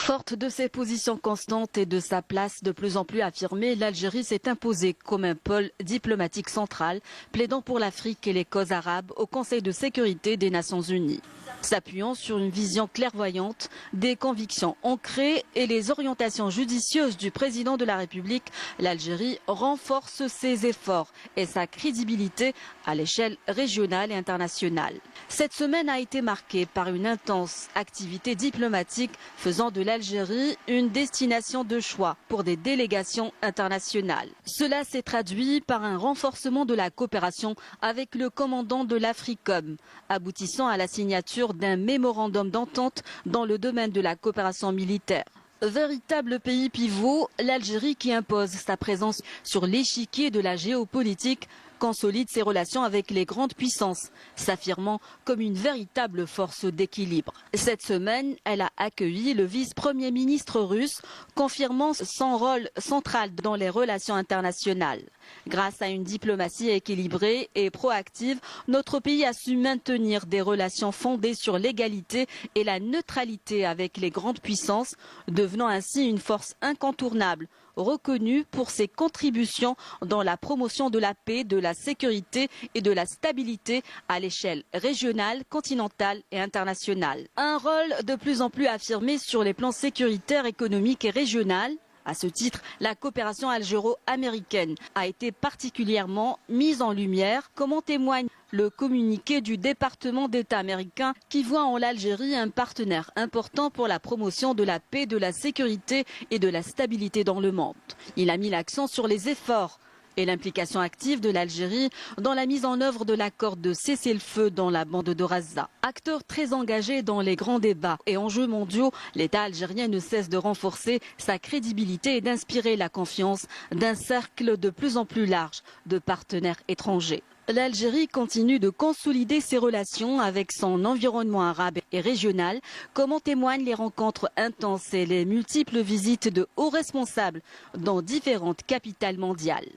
Forte de ses positions constantes et de sa place de plus en plus affirmée, l'Algérie s'est imposée comme un pôle diplomatique central, plaidant pour l'Afrique et les causes arabes au Conseil de sécurité des Nations Unies. S'appuyant sur une vision clairvoyante, des convictions ancrées et les orientations judicieuses du président de la République, l'Algérie renforce ses efforts et sa crédibilité à l'échelle régionale et internationale. Cette semaine a été marquée par une intense activité diplomatique faisant de l'Algérie une destination de choix pour des délégations internationales. Cela s'est traduit par un renforcement de la coopération avec le commandant de l'Africom, aboutissant à la signature d'un mémorandum d'entente dans le domaine de la coopération militaire. Véritable pays pivot, l'Algérie qui impose sa présence sur l'échiquier de la géopolitique consolide ses relations avec les grandes puissances, s'affirmant comme une véritable force d'équilibre. Cette semaine, elle a accueilli le vice-premier ministre russe, confirmant son rôle central dans les relations internationales. Grâce à une diplomatie équilibrée et proactive, notre pays a su maintenir des relations fondées sur l'égalité et la neutralité avec les grandes puissances, devenant ainsi une force incontournable, reconnue pour ses contributions dans la promotion de la paix, de la sécurité et de la stabilité à l'échelle régionale, continentale et internationale. Un rôle de plus en plus affirmé sur les plans sécuritaires, économiques et régional. À ce titre, la coopération algéro-américaine a été particulièrement mise en lumière, comme en témoigne le communiqué du département d'État américain qui voit en l'Algérie un partenaire important pour la promotion de la paix, de la sécurité et de la stabilité dans le monde. Il a mis l'accent sur les efforts et l'implication active de l'Algérie dans la mise en œuvre de l'accord de cessez-le-feu dans la bande de Gaza. Acteur très engagé dans les grands débats et enjeux mondiaux, l'État algérien ne cesse de renforcer sa crédibilité et d'inspirer la confiance d'un cercle de plus en plus large de partenaires étrangers. L'Algérie continue de consolider ses relations avec son environnement arabe et régional, comme en témoignent les rencontres intenses et les multiples visites de hauts responsables dans différentes capitales mondiales.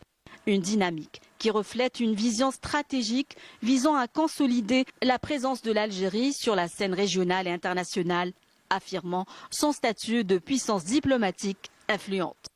Une dynamique qui reflète une vision stratégique visant à consolider la présence de l'Algérie sur la scène régionale et internationale, affirmant son statut de puissance diplomatique influente.